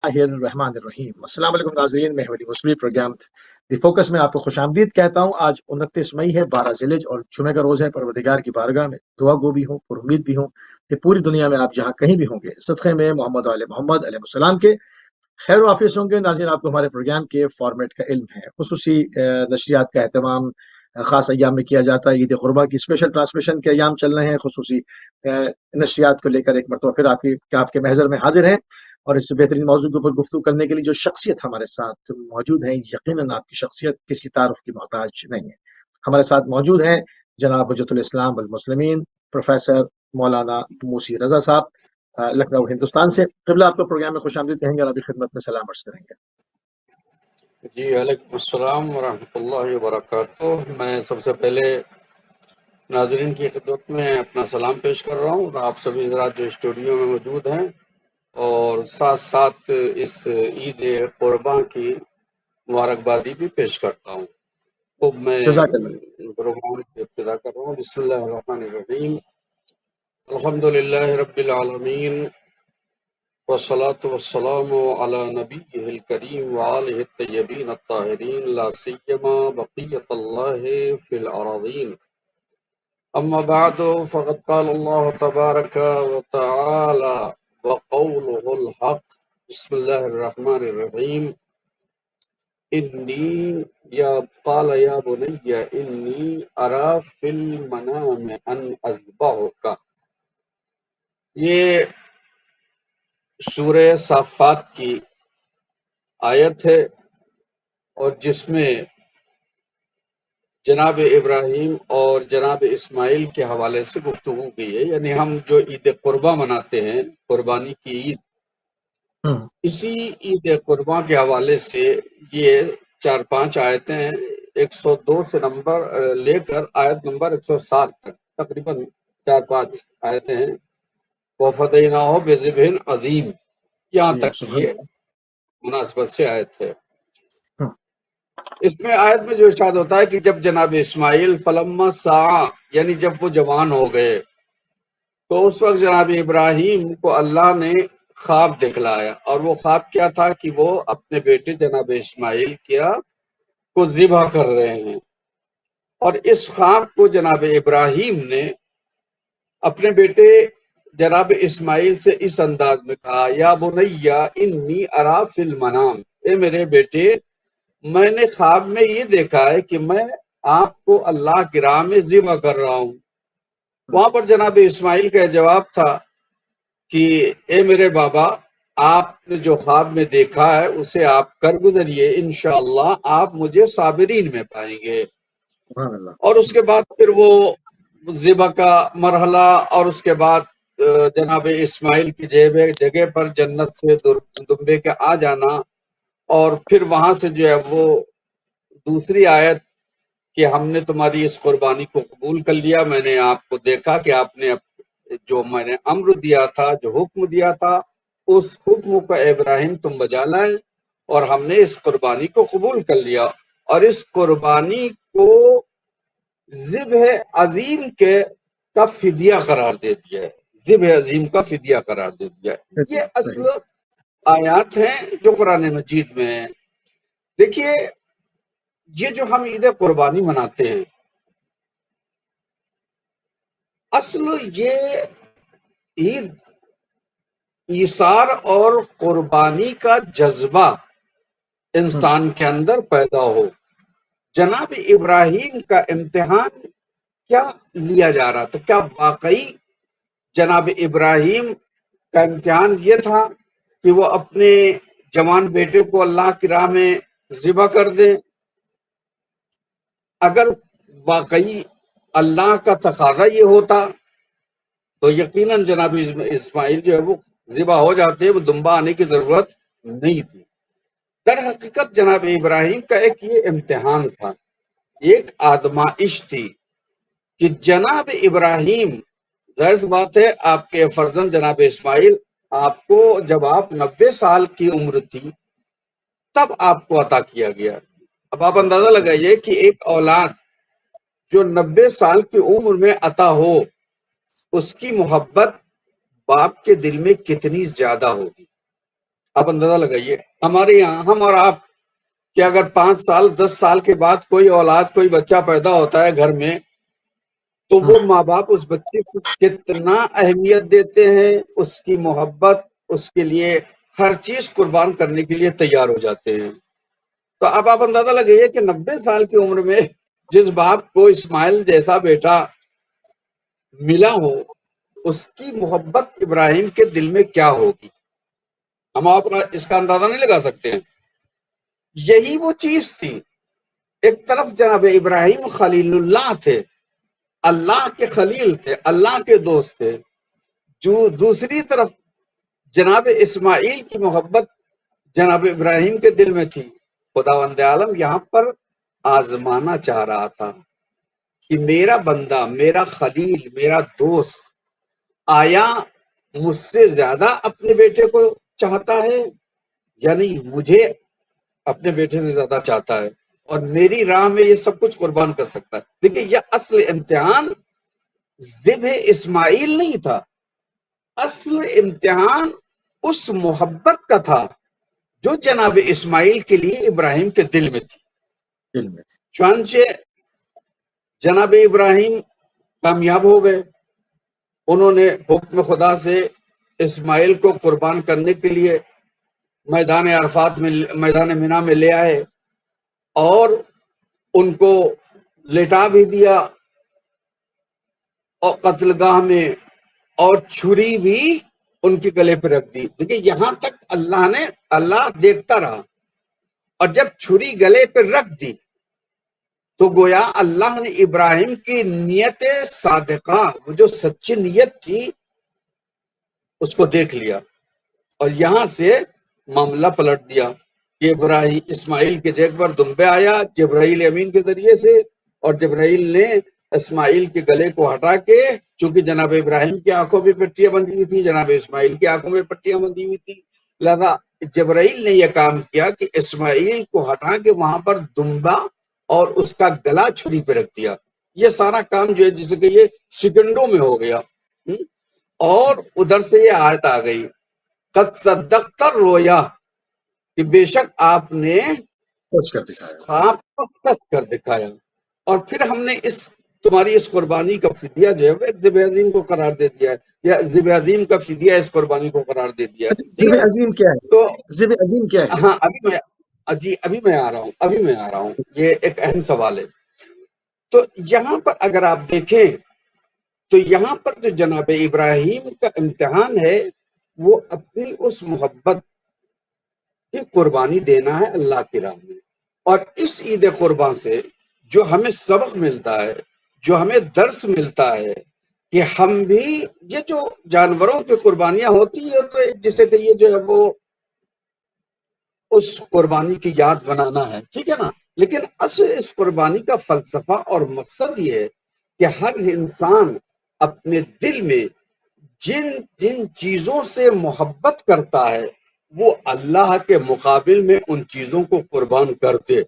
الرحمن الرحیم۔ السلام علیکم ناظرین، میں ولی مسلم پروگرام دی فوکس میں آپ کو خوش آمدید کہتا ہوں۔ آج 29 مئی ہے، 12 ذی الحجہ اور جمعہ کا روز ہے۔ پروردگار کی بارگاہ میں دعا گو بھی ہوں، پر امید بھی ہوں کہ پوری دنیا میں آپ جہاں کہیں بھی ہوں گے صدقے میں محمد و آل محمد علیہ السلام کے خیر و عافیت ہوں گے۔ ناظرین، آپ کو ہمارے پروگرام کے فارمیٹ کا علم ہے۔ خصوصی نشریات کا اہتمام خاص ایام میں کیا جاتا ہے۔ عید قربہ کی اسپیشل ٹرانسمیشن کے ایام چل رہے ہیں۔ خصوصی نشریات کو لے کر ایک مرتبہ پھر آپ کے محضر میں حاضر ہیں، اور اس بہترین موضوع کے اوپر گفتگو کرنے کے لیے جو شخصیت ہمارے ساتھ موجود ہیں، یقیناً آپ کی شخصیت کسی تعارف کی محتاج نہیں ہے۔ ہمارے ساتھ موجود ہیں جناب حجت الاسلام والمسلمین پروفیسر مولانا موسی رضا صاحب، لکھنؤ ہندوستان سے۔ قبلہ آپ کو پروگرام میں خوش آمدید کہیں گے اور ابھی خدمت میں سلام عرض کریں گے۔ جی وعلیکم السلام ورحمۃ اللہ وبرکاتہ۔ میں سب سے پہلے ناظرین کی خدمت میں اپنا سلام پیش کر رہا ہوں، اور آپ سبھی حضرات جو اسٹوڈیو میں موجود ہیں، اور ساتھ ساتھ اس عید قربان کی مبارکبادی بھی پیش کرتا ہوں۔ تو میں جزاک اللہ۔ پروگرام کی ابتدا کر رہا ہوں۔ بسم اللہ الرحمن الرحیم، الحمد للہ رب العالمین، والصلاة والسلام على نبیہ الکریم وآلہ الطیبین الطاہرین، لا سیما بقیۃ اللہ فی الارضین۔ اما بعد فقد قال اللہ تبارک وتعالی وقولہ الحق، بسم اللہ الرحمن الرحیم، انی قال یا بنی انی ارا فی المنام ان اذبحک۔ یہ سورہ صافات کی آیت ہے، اور جس میں جناب ابراہیم اور جناب اسماعیل کے حوالے سے گفتگو کی ہے۔ یعنی ہم جو عید قربہ مناتے ہیں، قربانی کی عید، اسی عید قربہ کے حوالے سے یہ 4-5 آیتیں ہیں، 102 سے نمبر لے کر آیت نمبر 107 تک، تقریباً 4-5 آیتیں ہیں۔ وَفَدَيْنَاهُ بِذِبْحٍ عَظِيمٍ، یہاں تک کی یہ مناسبت سے آیت ہے۔ اس میں آیت میں جو ارشاد ہوتا ہے کہ جب جناب اسماعیل فلما سعی، یعنی جب وہ جوان ہو گئے، تو اس وقت جناب ابراہیم کو اللہ نے خواب دکھلایا، اور وہ خواب کیا تھا کہ وہ اپنے بیٹے جناب اسماعیل کو ذبح کر رہے ہیں۔ اور اس خواب کو جناب ابراہیم نے اپنے بیٹے جناب اسماعیل سے اس انداز میں کہا، یا بنیا انی ارا فی المنام، اے میرے بیٹے، میں نے خواب میں یہ دیکھا ہے کہ میں آپ کو اللہ کی راہ میں ذبح کر رہا ہوں۔ وہاں پر جناب اسماعیل کا جواب تھا کہ اے میرے بابا، آپ نے جو خواب میں دیکھا ہے اسے آپ کر گزریے، انشاءاللہ آپ مجھے صابرین میں پائیں گے۔ اور اس کے بعد پھر وہ ذبح کا مرحلہ، اور اس کے بعد جناب اسماعیل کی جگہ پر جنت سے دمبے کے آ جانا، اور پھر وہاں سے جو ہے وہ دوسری آیت کہ ہم نے تمہاری اس قربانی کو قبول کر لیا، میں نے آپ کو دیکھا کہ آپ نے جو میں نے امر دیا تھا، جو حکم دیا تھا، اس حکم کو ابراہیم تم بجا لائے، اور ہم نے اس قربانی کو قبول کر لیا، اور اس قربانی کو ذبح عظیم کا فدیہ قرار دے دیا ہے، ذبح عظیم کا فدیہ قرار دے دیا ہے۔ یہ اصل آیات ہیں جو قرآن مجید میں ہیں۔ دیکھیے، یہ جو ہم عید قربانی مناتے ہیں، اصل یہ عید ایثار اور قربانی کا جذبہ انسان کے اندر پیدا ہو۔ جناب ابراہیم کا امتحان کیا لیا جا رہا تھا؟ کیا واقعی جناب ابراہیم کا امتحان یہ تھا کہ وہ اپنے جوان بیٹے کو اللہ کی راہ میں ذبح کر دیں؟ اگر واقعی اللہ کا تقاضا یہ ہوتا تو یقیناً جناب اسماعیل جو ہے وہ ذبح ہو جاتے، وہ دمبا آنے کی ضرورت نہیں تھی۔ در حقیقت جناب ابراہیم کا ایک یہ امتحان تھا، ایک آزمائش تھی کہ جناب ابراہیم، ظاہر سی بات ہے آپ کے فرزند جناب اسماعیل، آپ کو جب آپ 90 سال کی عمر تھی تب آپ کو عطا کیا گیا۔ اب آپ اندازہ لگائیے کہ ایک اولاد جو 90 سال کی عمر میں عطا ہو، اس کی محبت باپ کے دل میں کتنی زیادہ ہوگی۔ آپ اندازہ لگائیے ہمارے یہاں ہم اور آپ کہ اگر 5 سال 10 سال کے بعد کوئی اولاد کوئی بچہ پیدا ہوتا ہے گھر میں تو وہ ماں باپ اس بچے کو کتنا اہمیت دیتے ہیں، اس کی محبت، اس کے لیے ہر چیز قربان کرنے کے لیے تیار ہو جاتے ہیں۔ تو اب آپ اندازہ لگائیے کہ 90 سال کی عمر میں جس باپ کو اسماعیل جیسا بیٹا ملا ہو، اس کی محبت ابراہیم کے دل میں کیا ہوگی، ہم آپ اس کا اندازہ نہیں لگا سکتے ہیں۔ یہی وہ چیز تھی، ایک طرف جناب ابراہیم خلیل اللہ تھے، اللہ کے خلیل تھے، اللہ کے دوست تھے، جو دوسری طرف جناب اسماعیل کی محبت جناب ابراہیم کے دل میں تھی۔ خداوند عالم یہاں پر آزمانا چاہ رہا تھا کہ میرا بندہ، میرا خلیل، میرا دوست آیا مجھ سے زیادہ اپنے بیٹے کو چاہتا ہے یا نہیں، مجھے اپنے بیٹے سے زیادہ چاہتا ہے اور میری راہ میں یہ سب کچھ قربان کر سکتا ہے۔ دیکھیں یہ اصل امتحان ذبح اسماعیل نہیں تھا، اصل امتحان اس محبت کا تھا جو جناب اسماعیل کے لیے ابراہیم کے دل میں تھی۔ چنانچہ جناب ابراہیم کامیاب ہو گئے، انہوں نے حکم خدا سے اسماعیل کو قربان کرنے کے لیے میدان عرفات میں، میدان مینا میں لے آئے اور ان کو لٹا بھی دیا اور قتل گاہ میں، اور چھری بھی ان کے گلے پہ رکھ دی۔ دیکھیں یہاں تک اللہ دیکھتا رہا، اور جب چھری گلے پہ رکھ دی تو گویا اللہ نے ابراہیم کی نیت صادقہ، وہ جو سچی نیت تھی، اس کو دیکھ لیا اور یہاں سے معاملہ پلٹ دیا کہ اسماعیل کے جیب پر دمبے آیا جبرائیل امین کے ذریعے سے، اور جبرائیل نے اسماعیل کے گلے کو ہٹا کے، چونکہ جناب ابراہیم کی آنکھوں میں پٹیاں بندھی ہوئی تھی، جناب اسماعیل کی آنکھوں میں پٹیاں بندھی ہوئی تھی، لہذا جبرائیل نے یہ کام کیا کہ اسماعیل کو ہٹا کے وہاں پر دمبا اور اس کا گلا چھری پہ رکھ دیا۔ یہ سارا کام جو ہے جسے کہ یہ سیکنڈوں میں ہو گیا، اور ادھر سے یہ آیت آ گئی، قد صدقت الرؤیا، کہ بے شک آپ نے خواب کو سچ کر دکھایا، اور پھر ہم نے تمہاری اس قربانی کا فدیہ جو ہے وہ ایک ذبح عظیم کو قرار دے دیا ہے، یا ذبح عظیم کا فدیہ اس قربانی کو قرار دے دیا ہے۔ ذبح عظیم کیا ہے؟ تو ذبح عظیم کیا ہے؟ ہاں ابھی میں آ رہا ہوں، یہ ایک اہم سوال ہے۔ تو یہاں پر اگر آپ دیکھیں تو یہاں پر جو جناب ابراہیم کا امتحان ہے وہ اپنی اس محبت کی قربانی دینا ہے اللہ کی راہ میں، اور اس عید قربان سے جو ہمیں سبق ملتا ہے، جو ہمیں درس ملتا ہے کہ ہم بھی یہ جو جانوروں کی قربانیاں ہوتی ہیں تو جسے کہ یہ جو ہے وہ اس قربانی کی یاد بنانا ہے، ٹھیک ہے نا، لیکن اصل اس قربانی کا فلسفہ اور مقصد یہ ہے کہ ہر انسان اپنے دل میں جن جن چیزوں سے محبت کرتا ہے وہ اللہ کے مقابل میں ان چیزوں کو قربان کر دے۔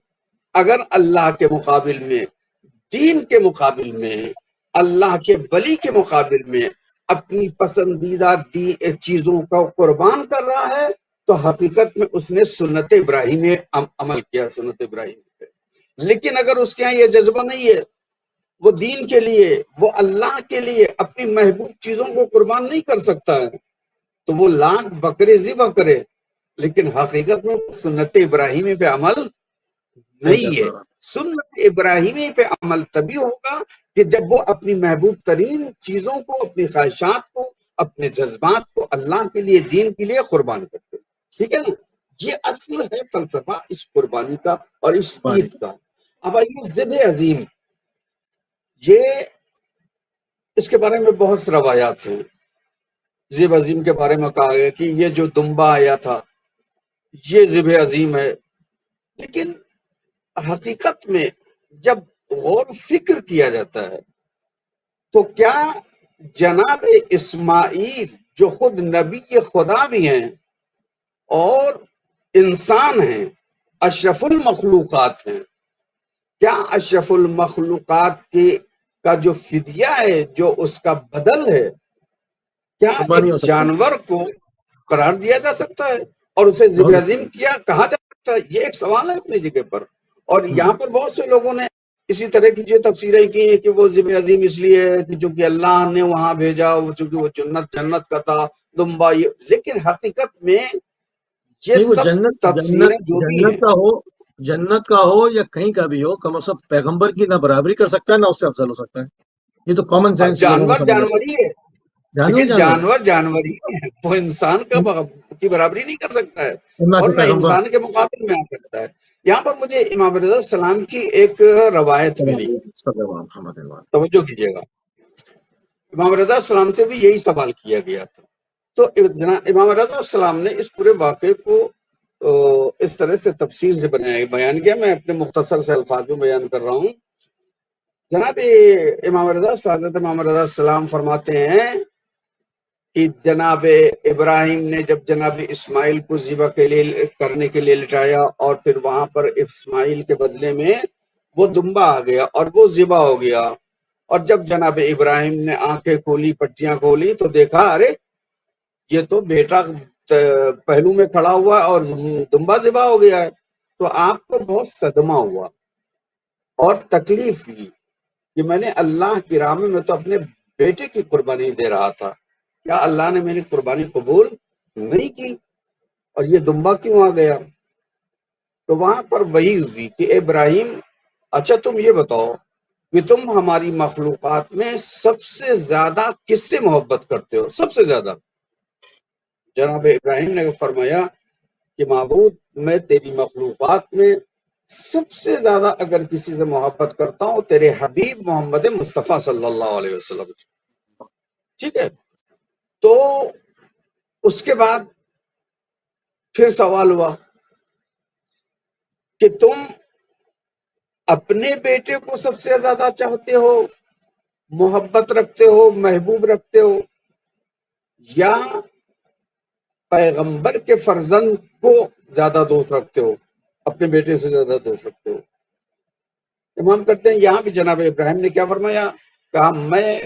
اگر اللہ کے مقابل میں، دین کے مقابل میں، اللہ کے ولی کے مقابل میں اپنی پسندیدہ چیزوں کو قربان کر رہا ہے تو حقیقت میں اس نے سنت ابراہیم عمل کیا، سنت ابراہیم پہ۔ لیکن اگر اس کے یہاں یہ جذبہ نہیں ہے، وہ دین کے لیے، وہ اللہ کے لیے اپنی محبوب چیزوں کو قربان نہیں کر سکتا ہے، تو وہ لاکھ بکرے ذبح کرے لیکن حقیقت میں سنت ابراہیمی پہ عمل نہیں ہے۔ سنت ابراہیمی پہ عمل تبھی ہوگا کہ جب وہ اپنی محبوب ترین چیزوں کو، اپنی خواہشات کو، اپنے جذبات کو اللہ کے لیے، دین کے لیے قربان کرتے، ٹھیک ہے نا۔ یہ اصل ہے فلسفہ اس قربانی کا اور اس عید کا۔ اب آئیے ذبح عظیم، یہ اس کے بارے میں بہت سی روایات ہیں۔ ذبح عظیم کے بارے میں کہا گیا کہ یہ جو دمبا آیا تھا یہ ذبح عظیم ہے، لیکن حقیقت میں جب غور و فکر کیا جاتا ہے تو کیا جناب اسماعیل جو خود نبی خدا بھی ہیں اور انسان ہیں، اشرف المخلوقات ہیں، کیا اشرف المخلوقات کا جو فدیہ ہے، جو اس کا بدل ہے، کیا ایک جانور کو قرار دیا جا سکتا ہے؟ اور اسے ذبح عظیم کیا کہا جا سکتا ہے؟ یہ ایک سوال ہے اپنی جگہ پر. اور یہاں پر بہت سے لوگوں نے اسی طرح کی جو تفسیریں کی ہیں کہ وہ ذبح عظیم اس لیے ہے کہ چونکہ اللہ نے وہاں بھیجا، چونکہ وہ جنت کا تھا دمبا. لیکن حقیقت میں یہ نہیں، وہ سب جنت تفسیریں جو بھی ہیں، جنت کا ہو یا کہیں کا بھی ہو، کم از کم پیغمبر کی نہ برابری کر سکتا ہے نہ اس سے افضل ہو سکتا ہے. یہ تو کامن سینس لوگوں کو جانور سمجھ جانور ہی ہے. لیکن جانور ہی ہے، وہ انسان کی برابری نہیں کر سکتا ہے اور نہ پیغمبر. انسان کے مقابل میں آ سکتا ہے. یہاں پر مجھے امام رضا السلام کی ایک روایت ملی، توجہ کیجیے گا. امام رضا السلام سے بھی یہی سوال کیا گیا تھا. تو جناب امام رضا السلام نے اس پورے واقعے کو اس طرح سے تفصیل سے بیان کیا. میں اپنے مختصر سے الفاظ میں بیان کر رہا ہوں. جناب امام رضا السلام فرماتے ہیں کہ جناب ابراہیم نے جب جناب اسماعیل کو ذبح کرنے کے لیے لٹایا، اور پھر وہاں پر اسماعیل کے بدلے میں وہ دمبا آ گیا اور وہ ذبح ہو گیا. اور جب جناب ابراہیم نے آنکھیں کھولی، پٹیاں کھولی، تو دیکھا ارے یہ تو بیٹا پہلو میں کھڑا ہوا اور دمبا ذبح ہو گیا ہے. تو آپ کو بہت صدمہ ہوا اور تکلیف ہوئی کہ میں نے اللہ کی راہ میں تو اپنے بیٹے کی قربانی دے رہا تھا، کیا اللہ نے میری قربانی قبول نہیں کی اور یہ دمبا کیوں آ گیا؟ تو وہاں پر وہی ہوئی کہ ابراہیم، اچھا تم یہ بتاؤ کہ تم ہماری مخلوقات میں سب سے زیادہ کس سے محبت کرتے ہو؟ سب سے زیادہ. جناب ابراہیم نے فرمایا کہ معبود، میں تیری مخلوقات میں سب سے زیادہ اگر کسی سے محبت کرتا ہوں تیرے حبیب محمد مصطفیٰ صلی اللہ علیہ وسلم. ٹھیک ہے. تو اس کے بعد پھر سوال ہوا کہ تم اپنے بیٹے کو سب سے زیادہ چاہتے ہو، محبت رکھتے ہو، محبوب رکھتے ہو، یا پیغمبر کے فرزند کو زیادہ دوست رکھتے ہو، اپنے بیٹے سے زیادہ دوست رکھتے ہو؟ امام کرتے ہیں یہاں بھی جناب ابراہیم نے کیا فرمایا؟ کہا میں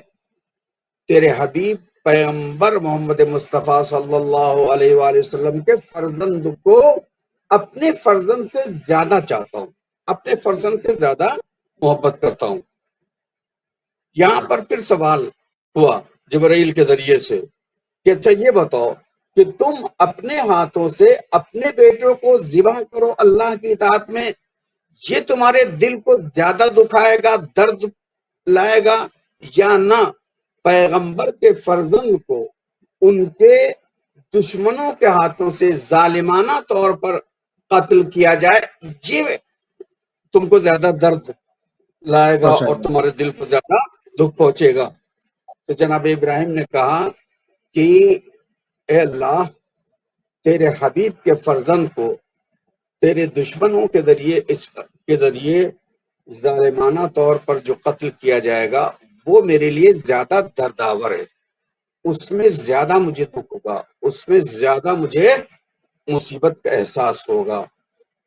تیرے حبیب پیغمبر محمد مصطفیٰ صلی اللہ علیہ وآلہ وسلم کے فرزند کو اپنے فرزند سے زیادہ چاہتا ہوں، اپنے فرزند سے زیادہ محبت کرتا ہوں. یہاں پر پھر سوال ہوا جبرائیل کے ذریعے سے کہ اچھا یہ بتاؤ کہ تم اپنے ہاتھوں سے اپنے بیٹوں کو ذبح کرو اللہ کی اطاعت میں، یہ تمہارے دل کو زیادہ دکھائے گا، درد لائے گا، یا نہ پیغمبر کے فرزند کو ان کے دشمنوں کے ہاتھوں سے ظالمانہ طور پر قتل کیا جائے، یہ تم کو زیادہ درد لائے گا اور تمہارے دل کو زیادہ دکھ پہنچے گا؟ تو جناب ابراہیم نے کہا کہ اے اللہ، تیرے حبیب کے فرزند کو تیرے دشمنوں کے ذریعے ظالمانہ طور پر جو قتل کیا جائے گا وہ میرے لیے زیادہ دردآور ہے، اس میں زیادہ مجھے دکھ ہوگا، اس میں زیادہ مجھے مصیبت کا احساس ہوگا.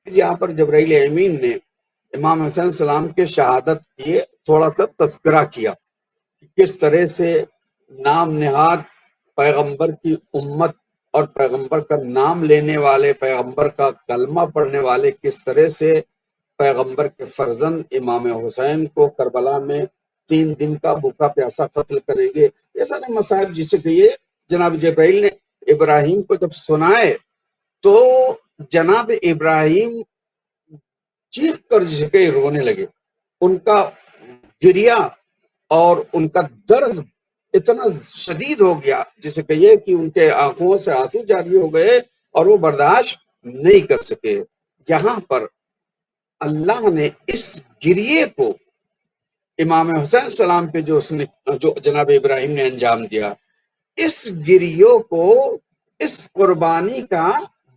یہاں پر جبرائیل امین نے امام حسین السلام کے شہادت کیے، تھوڑا سا تذکرہ کیا کہ کس طرح سے نام نہاد پیغمبر کی امت اور پیغمبر کا نام لینے والے، پیغمبر کا کلمہ پڑھنے والے کس طرح سے پیغمبر کے فرزند امام حسین کو کربلا میں 3 دن کا بھوکا پیاسا قتل کریں گے. یہ سارے مصائب جسے کہیے جناب جبرائیل نے ابراہیم کو جب سنائے تو جناب ابراہیم چیخ کر جسے کہ رونے لگے. ان کا گریا اور ان کا درد اتنا شدید ہو گیا جسے کہیے کہ ان کے آنکھوں سے آنسو جاری ہو گئے اور وہ برداشت نہیں کر سکے. یہاں پر اللہ نے اس گریے کو امام حسین السلام پہ جو جناب ابراہیم نے انجام دیا، اس گریوں کو اس قربانی کا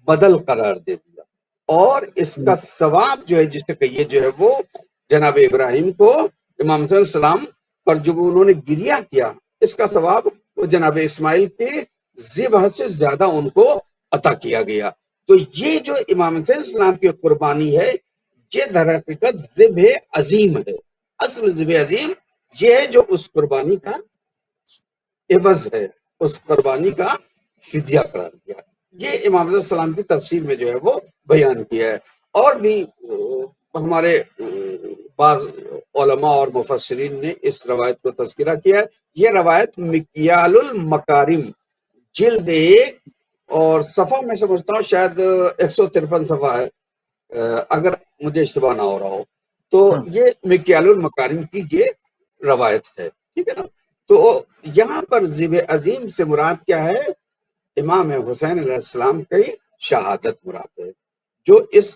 بدل قرار دے دیا، اور اس کا ثواب جو ہے جسے کہیے جو ہے وہ جناب ابراہیم کو امام حسین السلام پر جو انہوں نے گریہ کیا، اس کا ثواب وہ جناب اسماعیل کے ذبح سے زیادہ ان کو عطا کیا گیا. تو یہ جو امام حسین السلام کی قربانی ہے یہ در حقیقت ذبح عظیم ہے. اصل ذبح عظیم یہ ہے جو اس قربانی کا عوض ہے، اس قربانی کا فدیہ قرار دیا. یہ امام علیہ السلام کی تفسیر میں جو ہے وہ بیان کیا ہے. اور بھی ہمارے بعض علماء اور مفسرین نے اس روایت کو تذکرہ کیا ہے. یہ روایت مکیال المکارم جلد 1 اور صفحہ میں سمجھتا ہوں شاید 153 صفحہ ہے، اگر مجھے اشتباہ نہ ہو رہا ہو تو یہ مکیال المکارم کی یہ روایت ہے. ٹھیک ہے نا. تو یہاں پر ذبح عظیم سے مراد کیا ہے؟ امام حسین علیہ السلام کی شہادت مراد ہے، جو اس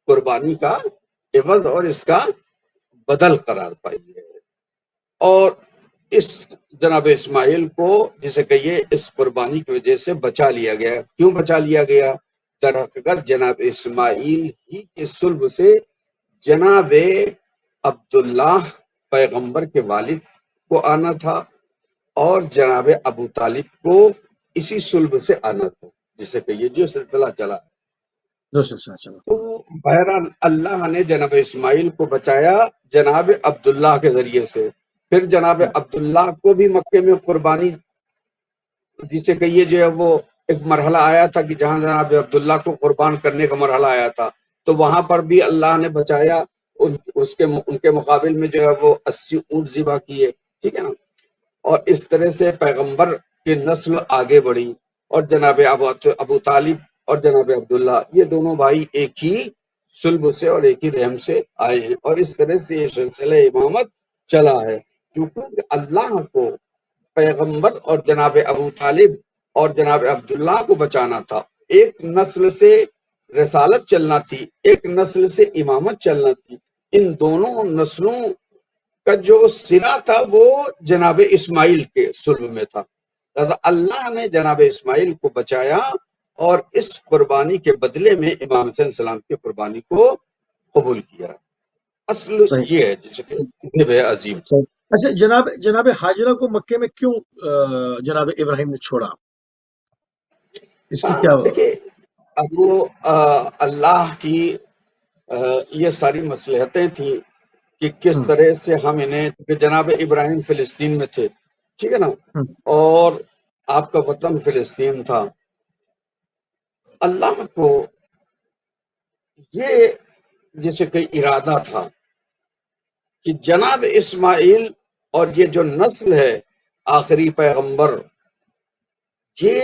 قربانی کا عوض اور اس کا بدل قرار پائی ہے. اور اس جناب اسماعیل کو جسے کہیے اس قربانی کی وجہ سے بچا لیا گیا. کیوں بچا لیا گیا؟ در حقیقت جناب اسماعیل ہی کے صلب سے جناب عبداللہ پیغمبر کے والد کو آنا تھا، اور جناب ابو طالب کو اسی صلب سے آنا تھا، جسے کہیے جو سلسلہ چلا. تو بہرحال اللہ نے جناب اسماعیل کو بچایا جناب عبداللہ کے ذریعے سے. پھر جناب عبداللہ کو بھی مکے میں قربانی جسے کہیے جو ہے وہ ایک مرحلہ آیا تھا کہ جہاں جناب عبداللہ کو قربان کرنے کا مرحلہ آیا تھا، تو وہاں پر بھی اللہ نے بچایا. ان کے مقابل میں جو ہے وہ 80 اونٹ ذبح کیے. ٹھیک ہے نا. اور اس طرح سے پیغمبر کی نسل آگے بڑھی، اور جناب ابو طالب اور جناب عبداللہ یہ دونوں بھائی ایک ہی صلب سے اور ایک ہی رحم سے آئے ہیں. اور اس طرح سے یہ سلسلہ امامت چلا ہے، کیونکہ اللہ کو پیغمبر اور جناب ابو طالب اور جناب عبداللہ کو بچانا تھا. ایک نسل سے رسالت چلنا تھی، ایک نسل سے امامت چلنا تھی. ان دونوں نسلوں کا جو سرا تھا وہ جناب اسماعیل کے صلب میں تھا. اللہ نے جناب اسماعیل کو بچایا اور اس قربانی کے بدلے میں امام حسین السلام کی قربانی کو قبول کیا. اصل یہ ہے جیسے کہ ذبح عظیم. اچھا جناب حاجرہ کو مکے میں کیوں جناب ابراہیم نے چھوڑا؟ اس کی کیا؟ دیکھیے اب وہ اللہ کی یہ ساری مصلحتیں تھیں کہ کس طرح سے ہم انہیں، کہ جناب ابراہیم فلسطین میں تھے. ٹھیک ہے نا. اور آپ کا وطن فلسطین تھا. اللہ کو یہ جیسے کہ ارادہ تھا کہ جناب اسماعیل اور یہ جو نسل ہے آخری پیغمبر، یہ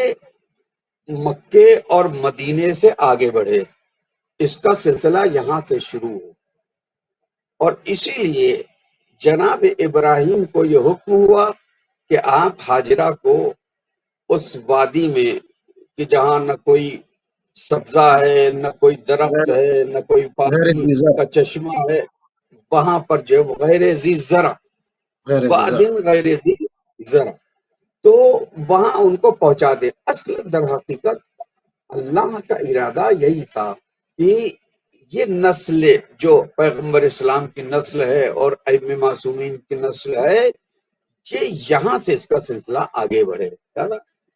مکے اور مدینے سے آگے بڑھے، اس کا سلسلہ یہاں سے شروع ہو. اور اسی لیے جناب ابراہیم کو یہ حکم ہوا کہ آپ حاجرہ کو اس وادی میں کہ جہاں نہ کوئی سبزہ ہے، نہ کوئی درخت ہے، نہ کوئی پانی کا چشمہ ہے، وہاں پر جو غیر ذی زرع، وادن غیر ذی زرع، تو وہاں ان کو پہنچا دے. اصل در حقیقت اللہ کا ارادہ یہی تھا کہ یہ نسل جو پیغمبر اسلام کی نسل ہے اور ائمہ معصومین کی نسل ہے، یہ یہاں سے اس کا سلسلہ آگے بڑھے.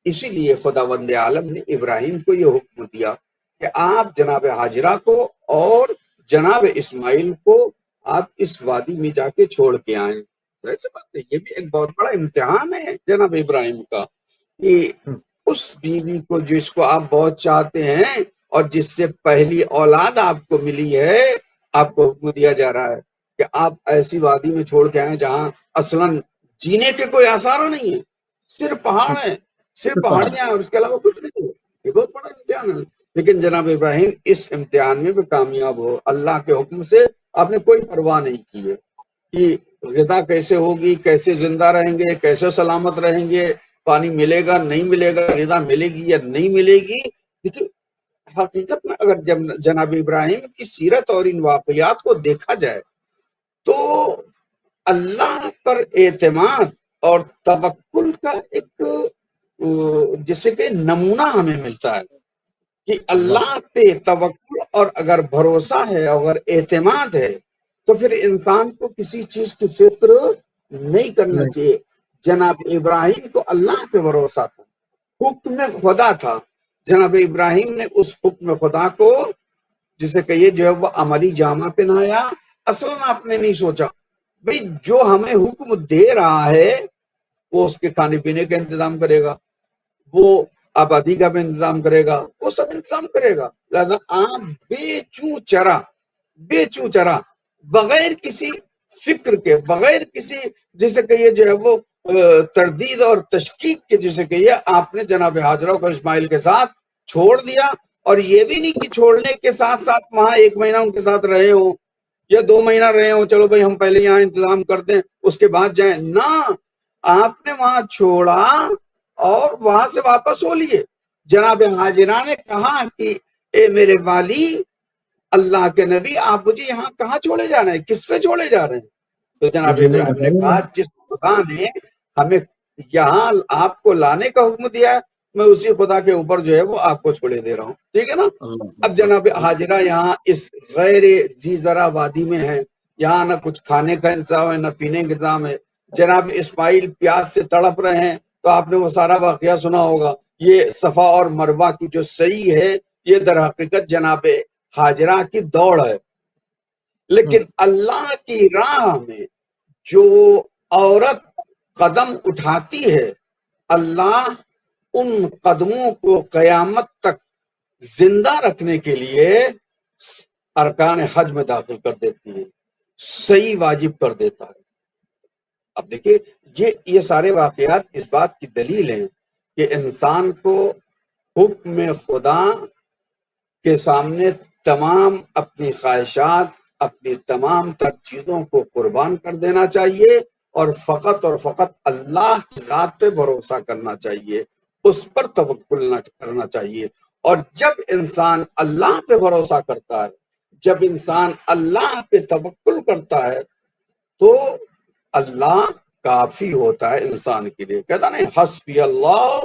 اسی لیے خداوند عالم نے ابراہیم کو یہ حکم دیا کہ آپ جناب حاجرہ کو اور جناب اسماعیل کو آپ اس وادی میں جا کے چھوڑ کے آئیں. ایسے بات ہے، یہ بھی ایک بہت بڑا امتحان ہے جناب ابراہیم کا، کہ اس بیوی کو جس کو آپ بہت چاہتے ہیں اور جس سے پہلی اولاد آپ کو ملی ہے، آپ کو حکم دیا جا رہا ہے کہ آپ ایسی وادی میں چھوڑ کے آئیں جہاں اصلاً جینے کے کوئی آثار نہیں ہے، صرف پہاڑ ہیں، صرف پہاڑیاں ہیں، اور اس کے علاوہ کچھ نہیں ہے. یہ بہت بڑا امتحان ہے. لیکن جناب ابراہیم اس امتحان میں بھی کامیاب ہو. اللہ کے حکم سے آپ نے کوئی پرواہ نہیں کی ہے کہ غذا کیسے ہوگی، کیسے زندہ رہیں گے، کیسے سلامت رہیں گے، پانی ملے گا نہیں ملے گا، غذا ملے گی یا نہیں ملے گی. دیکھیے حقیقت میں اگر جناب ابراہیم کی سیرت اور ان واقعات کو دیکھا جائے تو اللہ پر اعتماد اور توکل کا ایک جیسے کہ نمونہ ہمیں ملتا ہے کہ اللہ پہ توکل اور اگر بھروسہ ہے، اگر اعتماد ہے، تو پھر انسان کو کسی چیز کی فکر نہیں کرنا چاہیے. جناب ابراہیم کو اللہ پہ بھروسہ تھا، حکم خدا تھا. جناب ابراہیم نے اس حکم خدا کو جسے کہیے جو ہے وہ عملی جامہ پہنایا. اصلاً آپ نے نہیں سوچا بھئی جو ہمیں حکم دے رہا ہے وہ اس کے کھانے پینے کا انتظام کرے گا، وہ آبادی کا بھی انتظام کرے گا، وہ سب انتظام کرے گا. لہذا آپ بے چوں چرا بغیر کسی فکر کے، بغیر کسی جسے کہیے جو ہے وہ تردید اور تشکیک کے، جسے کہیے آپ نے جناب ہاجرہ کو اسماعیل کے ساتھ چھوڑ دیا. اور یہ بھی نہیں کہ چھوڑنے کے ساتھ ساتھ وہاں 1 مہینہ ان کے ساتھ رہے ہوں یا 2 مہینہ رہے ہوں، چلو بھائی ہم پہلے یہاں انتظام کر دیں اس کے بعد جائیں. نہ، آپ نے وہاں چھوڑا اور وہاں سے واپس ہو لیے. جناب ہاجرہ نے کہا کہ اے میرے والی، اللہ کے نبی، آپ مجھے یہاں کہاں چھوڑے جا رہے ہیں، کس پہ چھوڑے جا رہے ہیں؟ تو جناب جی نہیں ابراہیم نے بتائیے. کہا جس خدا نے ہمیں یہاں آپ کو لانے کا حکم دیا ہے، میں اسی خدا کے اوپر جو ہے وہ آپ کو چھوڑے دے رہا ہوں. ٹھیک ہے نا. اللہ اب جناب ہاجرہ یہاں اس غیر زی زرع وادی میں ہے، یہاں نہ کچھ کھانے کا انتظام ہے نہ پینے کا انتظام ہے. جناب اسماعیل پیاس سے تڑپ رہے ہیں، تو آپ نے وہ سارا واقعہ سنا ہوگا. یہ صفا اور مروہ کی جو سعی ہے، یہ در حقیقت جناب ہاجرہ کی دوڑ ہے. لیکن اللہ کی راہ میں جو عورت قدم اٹھاتی ہے، اللہ ان قدموں کو قیامت تک زندہ رکھنے کے لیے ارکان حج میں داخل کر دیتی ہے، صحیح واجب کر دیتا ہے. اب دیکھیے یہ سارے واقعات اس بات کی دلیل ہیں کہ انسان کو حکم خدا کے سامنے تمام اپنی خواہشات، اپنی تمام تر چیزوں کو قربان کر دینا چاہیے اور فقط اللہ کی ذات پہ بھروسہ کرنا چاہیے، اس پر توکل نہ کرنا چاہیے. اور جب انسان اللہ پہ بھروسہ کرتا ہے، جب انسان اللہ پہ توکل کرتا ہے، تو اللہ کافی ہوتا ہے انسان کے لیے. کہتا نہیں حسبی اللہ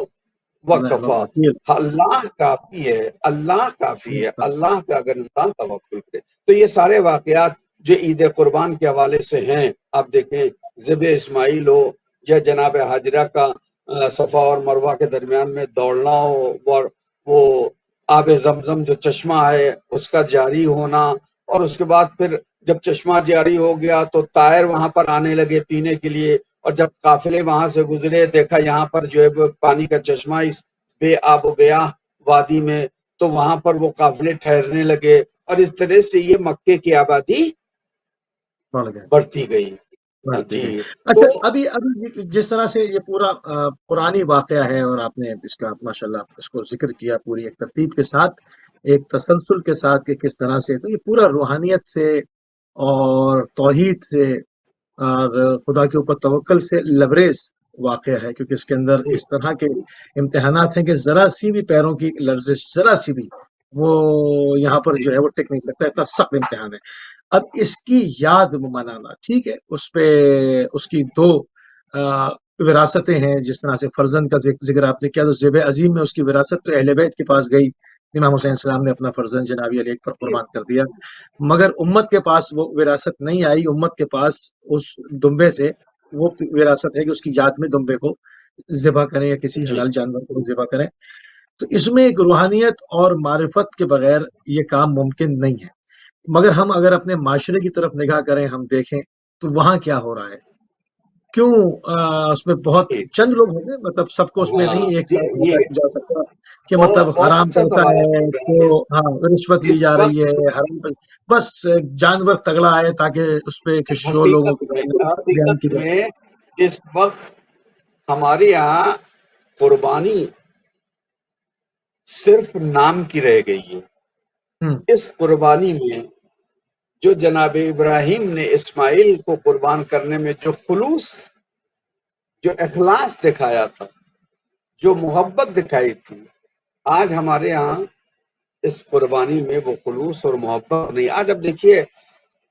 وکفا، اللہ کافی ہے، اللہ کافی ہے. اللہ پہ اگر انسان توکل کرے تو یہ سارے واقعات جو عید قربان کے حوالے سے ہیں، آپ دیکھیں ذبح اسماعیل ہو یا جناب ہاجرہ کا صفا اور مروہ کے درمیان میں دوڑنا ہو، اور وہ آب زمزم جو چشمہ ہے اس کا جاری ہونا، اور اس کے بعد پھر جب چشمہ جاری ہو گیا تو طائر وہاں پر آنے لگے پینے کے لیے، اور جب قافلے وہاں سے گزرے دیکھا یہاں پر جو ہے وہ پانی کا چشمہ اس بے آب و گیاہ وادی میں، تو وہاں پر وہ قافلے ٹھہرنے لگے، اور اس طرح سے یہ مکے کی آبادی بڑھتی گئی. جی اچھا، ابھی جس طرح سے یہ پورا قرآنی واقعہ ہے اور آپ نے اس کا ماشاءاللہ اس کو ذکر کیا پوری ایک ترتیب کے ساتھ، ایک تسلسل کے ساتھ کہ کس طرح سے، تو یہ پورا روحانیت سے اور توحید سے اور خدا کے اوپر توکل سے لبریز واقعہ ہے، کیونکہ اس کے اندر اس طرح کے امتحانات ہیں کہ ذرا سی بھی پیروں کی لرزش، ذرا سی بھی وہ یہاں پر جو ہے وہ ٹک نہیں سکتا، اتنا سخت امتحان ہے. اب اس کی یاد منانا ٹھیک ہے، اس پہ اس کی 2 وراثتیں ہیں، جس طرح سے فرزند کا ذکر آپ نے کیا، تو ذبح عظیم میں اس کی وراثت تو اہل بیت کے پاس گئی. امام حسین السلام نے اپنا فرزند جناب علی پر قربان کر دیا، مگر امت کے پاس وہ وراثت نہیں آئی. امت کے پاس اس دمبے سے وہ وراثت ہے کہ اس کی یاد میں دمبے کو ذبح کریں یا کسی حلال جانور کو ذبح کریں. تو اس میں ایک روحانیت اور معرفت کے بغیر یہ کام ممکن نہیں ہے. مگر ہم اگر اپنے معاشرے کی طرف نگاہ کریں، ہم دیکھیں تو وہاں کیا ہو رہا ہے، کیوں اس میں بہت چند لوگ ہوتے ہیں، مطلب سب کو اس میں نہیں ایک ساتھ بتایا جا سکتا کہ مطلب حرام چلتا ہے تو ہاں رشوت لی جا رہی ہے، حرام بس جانور تگڑا آئے تاکہ اس پہ ایک شو لوگوں کے سامنے بیان کی جائے. اس وقت ہمارے یہاں قربانی صرف نام کی رہ گئی ہے. اس قربانی میں جو جناب ابراہیم نے اسماعیل کو قربان کرنے میں جو خلوص، جو اخلاص دکھایا تھا، جو محبت دکھائی تھی، آج ہمارے ہاں اس قربانی میں وہ خلوص اور محبت نہیں. آج اب دیکھیے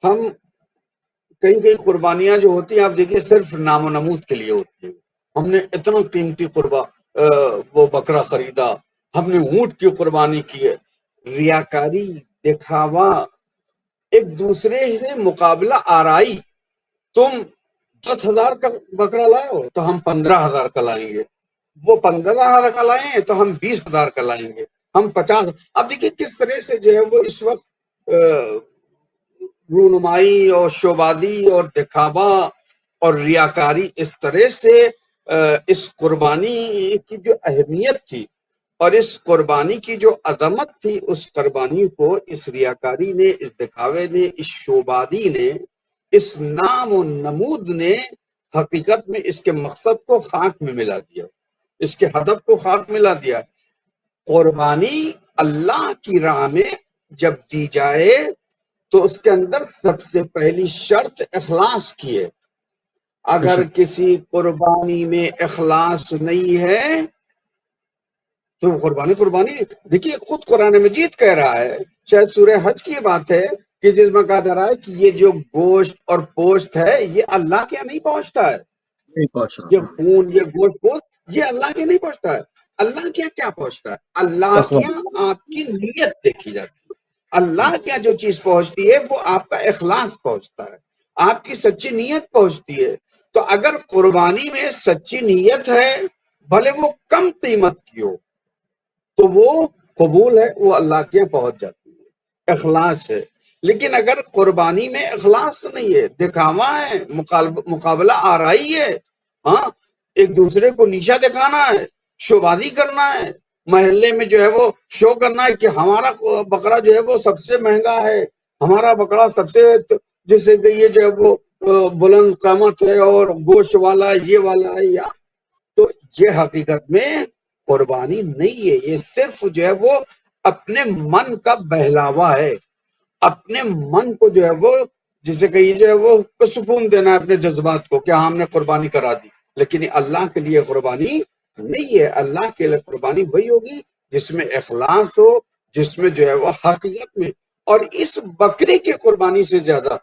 ہم کئی قربانیاں جو ہوتی ہیں، آپ دیکھیے صرف نام و نمود کے لیے ہوتی ہیں. ہم نے اتنا قیمتی وہ بکرا خریدا، ہم نے اونٹ کی قربانی کی ہے. ریاکاری، دکھاوا، ایک دوسرے سے مقابلہ آرائی. تم 10,000 کا بکرا لائے ہو تو ہم 15,000 کا لائیں گے، وہ 15,000 کا لائیں گے تو ہم 20,000 کا لائیں گے، ہم 50. اب دیکھیے کس طرح سے جو ہے وہ اس وقت رونمائی اور شوبادی اور دکھاوا اور ریاکاری اس طرح سے اس قربانی کی جو اہمیت تھی اور اس قربانی کی جو عظمت تھی، اس قربانی کو اس ریاکاری نے، اس دکھاوے نے، اس شوبادی نے، اس نام و نمود نے حقیقت میں اس کے مقصد کو خاک میں ملا دیا، اس کے ہدف کو خاک ملا دیا۔ قربانی اللہ کی راہ میں جب دی جائے تو اس کے اندر سب سے پہلی شرط اخلاص کی ہے۔ اگر کسی قربانی میں اخلاص نہیں ہے تو قربانی دیکھیے، خود قرآن مجید کہہ رہا ہے، شاید سورہ حج کی بات ہے کہ جس میں کہا جا رہا ہے کہ یہ جو گوشت اور پوشت ہے یہ اللہ کے نہیں پہنچتا ہے، یہ خون، یہ گوشت پوشت یہ اللہ کے نہیں پہنچتا ہے۔ اللہ کے کیا پہنچتا ہے؟ اللہ کے آپ کی نیت دیکھی جاتی ہے۔ اللہ کے جو چیز پہنچتی ہے وہ آپ کا اخلاص پہنچتا ہے، آپ کی سچی نیت پہنچتی ہے۔ تو اگر قربانی میں سچی نیت ہے، بھلے وہ کم قیمت کی ہو، تو وہ قبول ہے، وہ اللہ کے پہنچ جاتی ہے، اخلاص ہے۔ لیکن اگر قربانی میں اخلاص نہیں ہے، دکھاوا ہے، مقابلہ آرائی ہے، ہاں، ایک دوسرے کو نیچا دکھانا ہے، شوبازی کرنا ہے، محلے میں جو ہے وہ شو کرنا ہے کہ ہمارا بکرا جو ہے وہ سب سے مہنگا ہے، ہمارا بکرا سب سے، جسے کہ یہ جو ہے وہ بلند قیمت ہے اور گوشت والا یہ والا ہے، یا تو یہ حقیقت میں قربانی نہیں ہے، یہ صرف جو ہے وہ اپنے من کا بہلاوا ہے، اپنے من کو جو ہے وہ، جسے کہ یہ جو ہے وہ سکون دینا ہے اپنے جذبات کو کہ ہم نے قربانی کرا دی۔ لیکن اللہ کے لیے قربانی نہیں ہے۔ اللہ کے لیے قربانی وہی ہوگی جس میں اخلاص ہو، جس میں جو ہے وہ حقیقت میں، اور اس بکرے کی قربانی سے زیادہ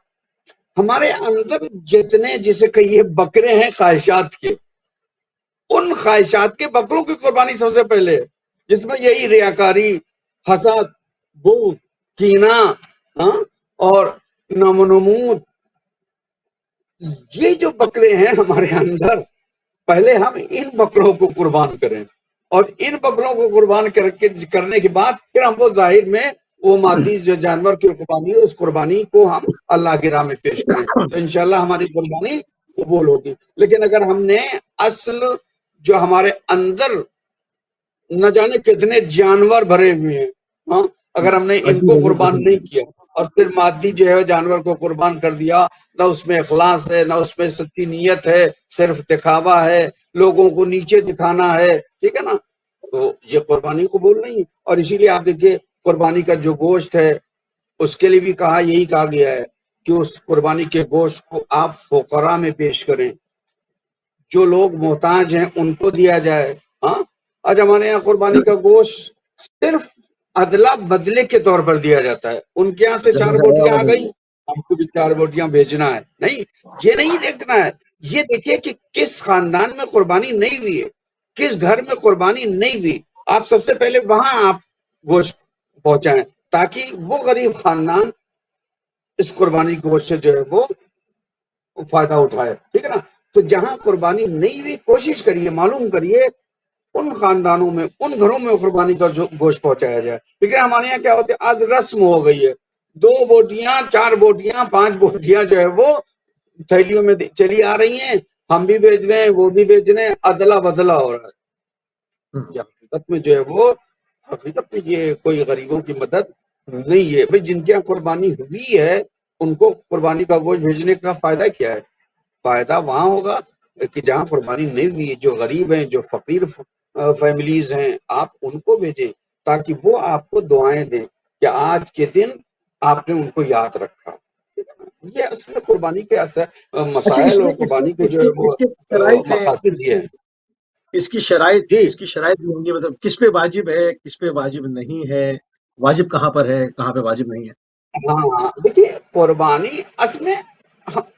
ہمارے اندر جتنے جسے کہ یہ بکرے ہیں خواہشات کے، ان خواہشات کے بکروں کی قربانی سب سے پہلے ہے، جس میں یہی ریاکاری، حسد، بغض، کینہ، اور نام و نمود، یہ جو بکرے ہیں ہمارے اندر، پہلے ہم ان بکروں کو قربان کریں، اور ان بکروں کو قربان کرنے کے بعد پھر ہم وہ ظاہر میں وہ مادی جو جانور کی قربانی ہے، اس قربانی کو ہم اللہ کی راہ میں پیش کریں تو انشاءاللہ ہماری قربانی قبول ہوگی۔ لیکن اگر ہم نے اصل جو ہمارے اندر نہ جانے کتنے جانور بھرے ہوئے ہیں، ہاں، اگر ہم نے ان کو قربان نہیں کیا اور پھر مادی جو ہے جانور کو قربان کر دیا، نہ اس میں اخلاص ہے، نہ اس میں سچی نیت ہے، صرف دکھاوا ہے، لوگوں کو نیچے دکھانا ہے، ٹھیک ہے نا، تو یہ قربانی قبول نہیں ہے۔ اور اسی لیے آپ دیکھیے قربانی کا جو گوشت ہے اس کے لیے بھی یہی کہا گیا ہے کہ اس قربانی کے گوشت کو آپ فقراء میں پیش کریں، جو لوگ محتاج ہیں ان کو دیا جائے۔ ہاں، آج ہمارے یہاں قربانی کا گوشت صرف ادلا بدلے کے طور پر دیا جاتا ہے، ان کے یہاں سے 4 بوٹیاں آ گئی، ہم کو بھی 4 بوٹیاں بھیجنا ہے، نہیں، یہ نہیں دیکھنا ہے۔ یہ دیکھیے کہ کس خاندان میں قربانی نہیں ہوئی ہے، کس گھر میں قربانی نہیں ہوئی، آپ سب سے پہلے وہاں آپ گوشت پہنچائیں تاکہ وہ غریب خاندان اس قربانی گوشت سے جو ہے وہ فائدہ اٹھائے، ٹھیک ہے نا۔ تو جہاں قربانی نہیں ہوئی، کوشش کریے، معلوم کریے ان خاندانوں میں، ان گھروں میں قربانی کا جو گوشت پہنچایا جائے۔ لیکن ہمارے یہاں کیا ہوتا ہے، آج رسم ہو گئی ہے، 2 بوٹیاں، 4 بوٹیاں، 5 بوٹیاں جو ہے وہ تھیلیوں میں چلی آ رہی ہیں، ہم بھی بھیج رہے ہیں، وہ بھی بھیج رہے ہیں، ادلا بدلا ہو رہا ہے۔ یہ حقیقت میں جو ہے وہ، حقیقت میں یہ کوئی غریبوں کی مدد نہیں ہے۔ بھئی جن کے یہاں قربانی ہوئی ہے ان کو قربانی کا گوشت بھیجنے کا فائدہ کیا ہے؟ فائدہ وہاں ہوگا کہ جہاں قربانی نہیں ہوئی ہے، جو غریب ہیں، جو فقیر فیملیز ہیں، آپ ان کو بھیجیں تاکہ وہ آپ کو دعائیں دیں کہ آج کے دن آپ نے ان کو یاد رکھا۔ یہ اصل قربانی کے مسائل اور قربانی کے جو ہے وہ مقاصد یہ ہیں۔ اس کی شرائط بھی ہوں گی، مطلب کس پہ واجب ہے، کس پہ واجب نہیں ہے، واجب کہاں پر ہے، کہاں پہ واجب نہیں ہے؟ ہاں دیکھیے، قربانی اصل میں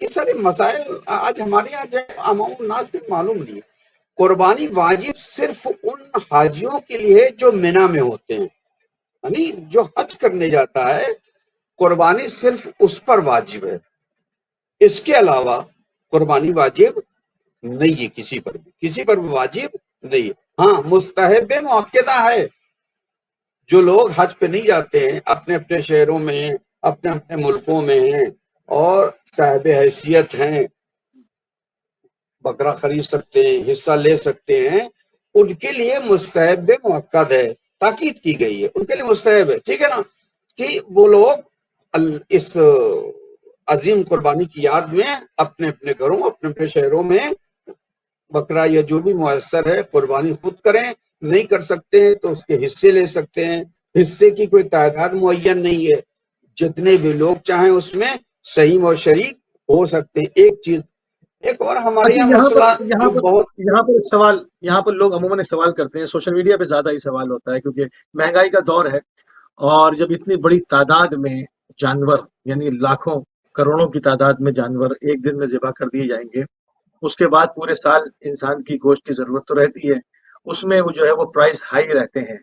یہ سارے مسائل آج ہمارے یہاں جو عوام الناس بھی معلوم نہیں ہے۔ قربانی واجب صرف ان حاجیوں کے لیے جو مینا میں ہوتے ہیں، یعنی جو حج کرنے جاتا ہے، قربانی صرف اس پر واجب ہے، اس کے علاوہ قربانی واجب نہیں ہے، کسی پر بھی واجب نہیں ہے۔ ہاں، مستحب مؤکدہ ہے، جو لوگ حج پہ نہیں جاتے ہیں، اپنے اپنے شہروں میں ہیں، اپنے اپنے ملکوں میں ہیں اور صاحب حیثیت ہیں، بکرا خرید سکتے ہیں، حصہ لے سکتے ہیں، ان کے لیے مستحب مؤکد ہے، تاکید کی گئی ہے، ان کے لیے مستحب ہے، ٹھیک ہے نا، کہ وہ لوگ اس عظیم قربانی کی یاد میں اپنے اپنے گھروں، اپنے اپنے شہروں میں بکرا یا جو بھی میسر ہے قربانی خود کریں، نہیں کر سکتے ہیں تو اس کے حصے لے سکتے ہیں، حصے کی کوئی تعداد معین نہیں ہے، جتنے بھی لوگ چاہیں اس میں سہیم و شریک ہو سکتے ہیں۔ ایک چیز، ایک اور ہمارے اچھا، یہاں یہاں پر مسئلہ یہاں جو پر بہت یہاں پر ایک سوال، یہاں پر لوگ عموماً سوال کرتے ہیں، سوشل میڈیا پہ زیادہ ہی سوال ہوتا ہے کیونکہ مہنگائی کا دور ہے، اور جب اتنی بڑی تعداد میں جانور، یعنی لاکھوں کروڑوں کی تعداد میں جانور ایک دن میں ذبح کر دیے جائیں گے، اس کے بعد پورے سال انسان کی گوشت کی ضرورت تو رہتی ہے، اس میں وہ جو ہے وہ پرائس ہائی رہتے ہیں۔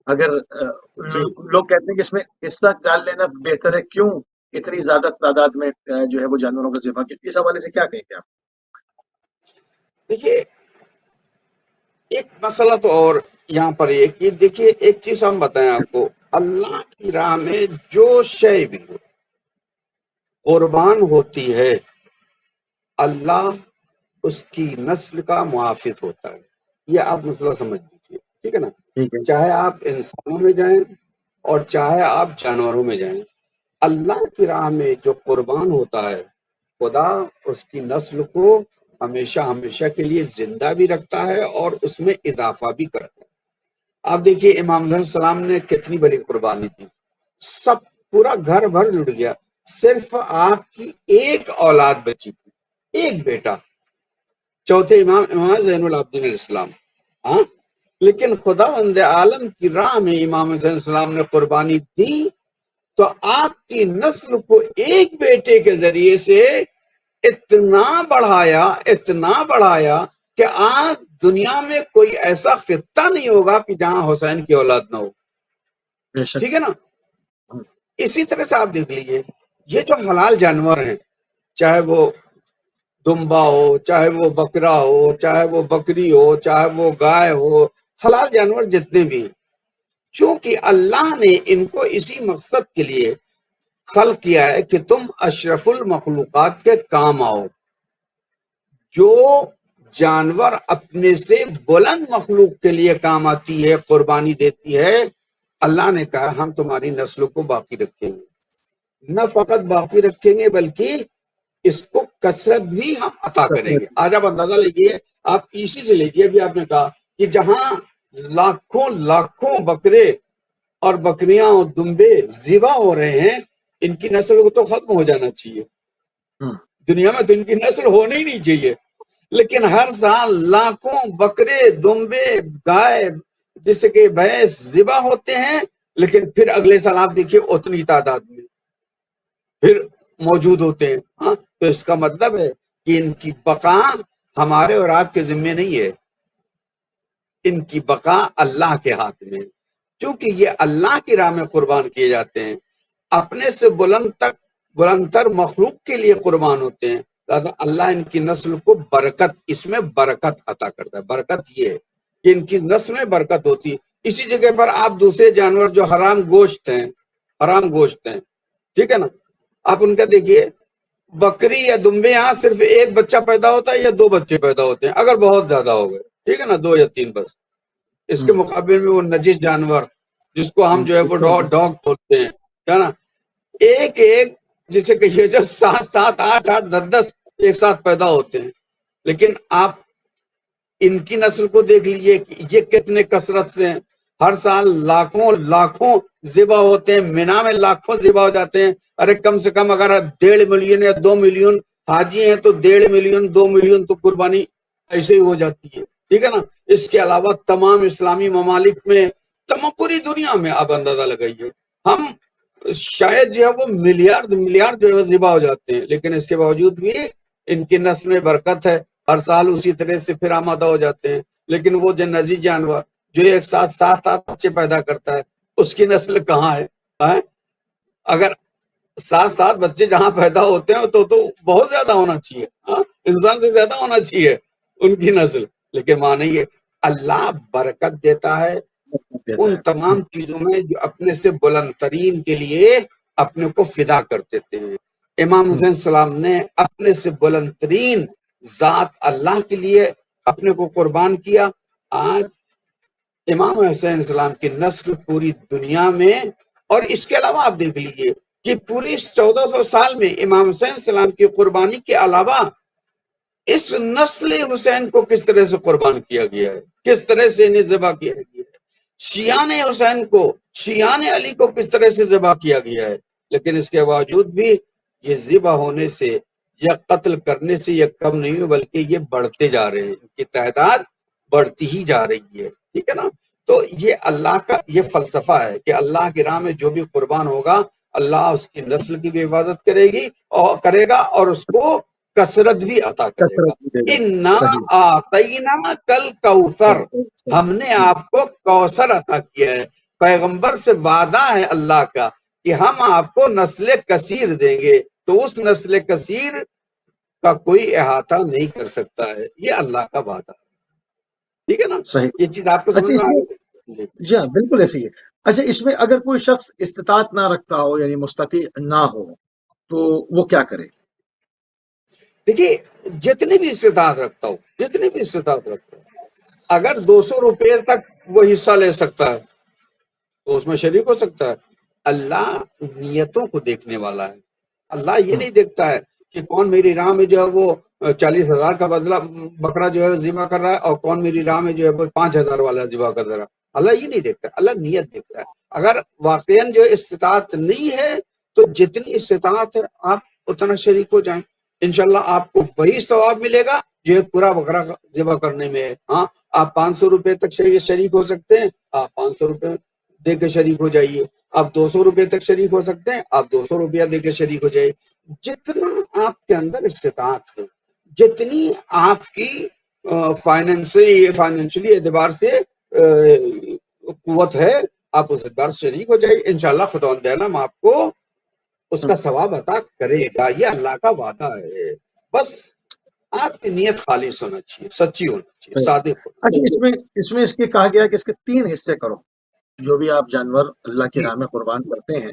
اگر لوگ کہتے ہیں کہ اس میں حصہ ڈال لینا بہتر ہے، کیوں اتنی زیادہ تعداد میں جو ہے وہ جانوروں کا ذبح کیا؟ اس حوالے سے کیا کہیں گے آپ؟ دیکھیے، ایک مسئلہ تو اور یہاں پر یہ کہ دیکھیے، ایک چیز ہم بتائیں آپ کو، اللہ کی راہ میں جو شے بھی ہو قربان ہوتی ہے، اللہ اس کی نسل کا محافظ ہوتا ہے، یہ آپ مسئلہ سمجھ لیجیے، ٹھیک ہے نا، ٹھیک ہے، چاہے آپ انسانوں میں جائیں اور چاہے آپ جانوروں میں جائیں، اللہ کی راہ میں جو قربان ہوتا ہے خدا اس کی نسل کو ہمیشہ ہمیشہ کے لیے زندہ بھی رکھتا ہے اور اس میں اضافہ بھی کرتا ہے۔ آپ دیکھیے امام علیہ السلام نے کتنی بڑی قربانی دی، سب پورا گھر بھر لٹ گیا، صرف آپ کی ایک اولاد بچی تھی، ایک بیٹا، چوتھے امام زین العابدین علیہ السلام، ہاں، لیکن خدا بند عالم کی راہ میں امام زین السلام نے قربانی دی تو آپ کی نسل کو ایک بیٹے کے ذریعے سے اتنا بڑھایا کہ آج دنیا میں کوئی ایسا خطہ نہیں ہوگا کہ جہاں حسین کی اولاد نہ ہو، بے شک۔ ٹھیک ہے نا۔ اسی طرح سے آپ دیکھ لیجیے، یہ جو حلال جانور ہیں، چاہے وہ دمبا ہو، چاہے وہ بکرا ہو، چاہے وہ بکری ہو، چاہے وہ گائے ہو، حلال جانور جتنے بھی ہیں، چونکہ اللہ نے ان کو اسی مقصد کے لیے خلق کیا ہے کہ تم اشرف المخلوقات کے کام آؤ۔ جو جانور اپنے سے بلند مخلوق کے لیے کام آتی ہے، قربانی دیتی ہے، اللہ نے کہا ہم تمہاری نسلوں کو باقی رکھیں گے، نہ فقط باقی رکھیں گے بلکہ اس کو کثرت بھی ہم عطا کریں گے۔ آج آپ اندازہ لیجیے، آپ اسی سے لیجیے، ابھی آپ نے کہا کہ جہاں لاکھوں لاکھوں بکرے اور بکریاں اور دمبے ذبح ہو رہے ہیں، ان کی نسل کو تو ختم ہو جانا چاہیے، دنیا میں تو ان کی نسل ہونے ہی نہیں چاہیے، لیکن ہر سال لاکھوں بکرے، دمبے، گائے، جس کے بھینس ذبح ہوتے ہیں، لیکن پھر اگلے سال آپ دیکھیے اتنی تعداد میں پھر موجود ہوتے ہیں، ہاں، تو اس کا مطلب ہے کہ ان کی بقا ہمارے اور آپ کے ذمے نہیں ہے، ان کی بقا اللہ کے ہاتھ میں ہے، کیونکہ یہ اللہ کی راہ میں قربان کیے جاتے ہیں، اپنے سے بلند تر مخلوق کے لیے قربان ہوتے ہیں، لہذا اللہ ان کی نسل کو برکت، اس میں برکت عطا کرتا ہے۔ برکت یہ ہے کہ ان کی نسل میں برکت ہوتی ہے۔ اسی جگہ پر آپ دوسرے جانور جو حرام گوشت ہیں، ٹھیک ہے نا، آپ ان کا دیکھیے، بکری یا دمبے یہاں صرف ایک بچہ پیدا ہوتا ہے یا دو بچے پیدا ہوتے ہیں، اگر بہت زیادہ ہو گئے، ٹھیک ہے نا، 2 یا 3 بس۔ اس کے مقابل میں وہ نجس جانور جس کو ہم جو ہے وہ ڈاگ بولتے ہیں، ہے نا، ایک جسے کہیے جو 7 8 10 ایک ساتھ پیدا ہوتے ہیں، لیکن آپ ان کی نسل کو دیکھ لیجیے کہ یہ کتنے کثرت سے ہیں، ہر سال لاکھوں ذبح ہوتے ہیں، مینا میں لاکھوں ذبح ہو جاتے ہیں۔ ارے کم سے کم اگر 1.5 ملین یا 2 ملین حاجی ہیں تو 1.5 ملین 2 ملین تو قربانی ایسے ہی ہو جاتی ہے، ٹھیک ہے نا۔ اس کے علاوہ تمام اسلامی ممالک میں، تمام پوری دنیا میں آپ اندازہ لگائیے، ہم شاید جو ہے وہ ملیارڈ جو ہے وہ ذبح ہو جاتے ہیں، لیکن اس کے باوجود بھی ان کی نسل میں برکت ہے، ہر سال اسی طرح سے پھر آمادہ ہو جاتے ہیں۔ لیکن وہ جو نجی جانور جو ایک ساتھ 7 بچے پیدا کرتا ہے، اس کی نسل کہاں ہے؟ اگر 7 بچے جہاں پیدا ہوتے ہیں تو بہت زیادہ ہونا چاہیے، انسان سے زیادہ ہونا چاہیے ان کی نسل، لیکن وہاں نہیں ہے۔ اللہ برکت دیتا ہے ان تمام چیزوں میں جو اپنے سے بلند ترین کے لیے اپنے کو فدا کر دیتے ہیں۔ امام حسین السلام نے اپنے سے بلند ترین ذات اللہ کے لیے اپنے کو قربان کیا۔ آج امام حسین السلام کی نسل پوری دنیا میں، اور اس کے علاوہ آپ دیکھ لیجئے کہ پوری 1400 سال میں امام حسین السلام کی قربانی کے علاوہ اس نسل حسین کو کس طرح سے قربان کیا گیا ہے، کس طرح سے انہیں ذبح کیا گیا ہے، شیعان حسین کو، شیعان علی کو کس طرح سے ذبح کیا گیا ہے، لیکن اس کے باوجود بھی یہ ذبح ہونے سے یا قتل کرنے سے یہ کم نہیں ہو، بلکہ یہ بڑھتے جا رہے ہیں، ان کی تعداد بڑھتی ہی جا رہی ہے، ٹھیک ہے نا۔ تو یہ اللہ کا یہ فلسفہ ہے کہ اللہ کی راہ میں جو بھی قربان ہوگا، اللہ اس کی نسل کی بھی حفاظت کرے گا اور اس کو کثرت بھی عطا کرے گا۔ کثرت بھی دے گا۔ اِنَّا صحیح آتَيْنَا کل کوثر، ہم نے آپ کو کوثر عطا کیا ہے۔ پیغمبر سے وعدہ ہے اللہ کا کہ ہم آپ کو نسل کثیر دیں گے، تو اس نسل کثیر کا کوئی احاطہ نہیں کر سکتا ہے، یہ اللہ کا وعدہ ہے، ٹھیک ہے نا۔ صحیح۔ یہ چیز آپ کو سمجھ اچھا میں اس آ میں، گئی؟ جی ہاں بالکل ایسے ہی ہے۔ اچھا اس میں اگر کوئی شخص استطاعت نہ رکھتا ہو، یعنی مستطیع نہ ہو، تو وہ کیا کرے؟ دیکھیے، جتنی بھی استطاعت رکھتا ہو، جتنی بھی استطاعت رکھتا ہو، اگر 200 روپے تک وہ حصہ لے سکتا ہے تو اس میں شریک ہو سکتا ہے۔ اللہ نیتوں کو دیکھنے والا ہے۔ اللہ یہ نہیں دیکھتا ہے کہ کون میری راہ میں جو ہے وہ 40,000 کا بدلہ بکرا جو ہے ذبح کر رہا ہے اور کون میری راہ میں جو ہے وہ 5,000 والا ذبح کر رہا ہے۔ اللہ یہ نہیں دیکھتا، اللہ نیت دیکھتا ہے۔ اگر واقعاً جو استطاعت نہیں ہے تو جتنی استطاعت ہے آپ اتنا شریک ہو جائیں، انشاءاللہ آپ کو وہی ثواب ملے گا جو ایک پورا بکرا ذبح کرنے میں ہے۔ ہاں، آپ 500 روپے تک شریک ہو سکتے ہیں، آپ 500 روپے دے کے شریک ہو جائیے۔ آپ 200 روپے تک شریک ہو سکتے ہیں، آپ 200 روپیہ دے کے شریک ہو جائیے۔ جتنا آپ کے اندر استطاعت ہے، جتنی آپ کی فائنینشلی اعتبار سے قوت ہے، آپ اس اعتبار سے شریک ہو جائیے، انشاءاللہ خداوند عالم آپ کو اس کا ثواب عطا کرے گا، یہ اللہ کا وعدہ ہے۔ بس آپ کی نیت خالص ہونا چاہیے، سچی ہونا چاہیے، صحیح۔ صادق ہونا اچھا چاہیے۔ اس میں اس کے کہا گیا کہ اس کے 3 حصے کرو، جو بھی آپ جانور اللہ کی جی راہ میں قربان کرتے ہیں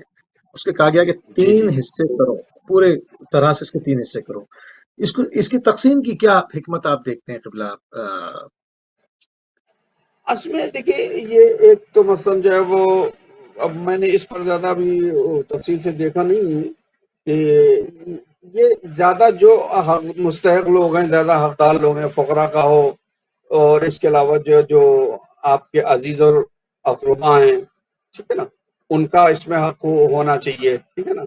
اس کے کہا گیا کہ جی 3 جی حصے کرو، پورے طرح سے اس کے 3 حصے کرو۔ اس کی تقسیم کی کیا حکمت آپ دیکھتے ہیں قبلہ؟ اصل میں دیکھیے، یہ ایک تو مثلا جو ہے وہ، اب میں نے اس پر زیادہ بھی تفصیل سے دیکھا نہیں ہے کہ یہ زیادہ جو مستحق لوگ ہیں، زیادہ حقدار لوگ ہیں، فقراء کا ہو، اور اس کے علاوہ جو آپ کے عزیز اور اقربا ہیں، ٹھیک ہے نا، ان کا اس میں حق ہونا چاہیے، ٹھیک ہے نا۔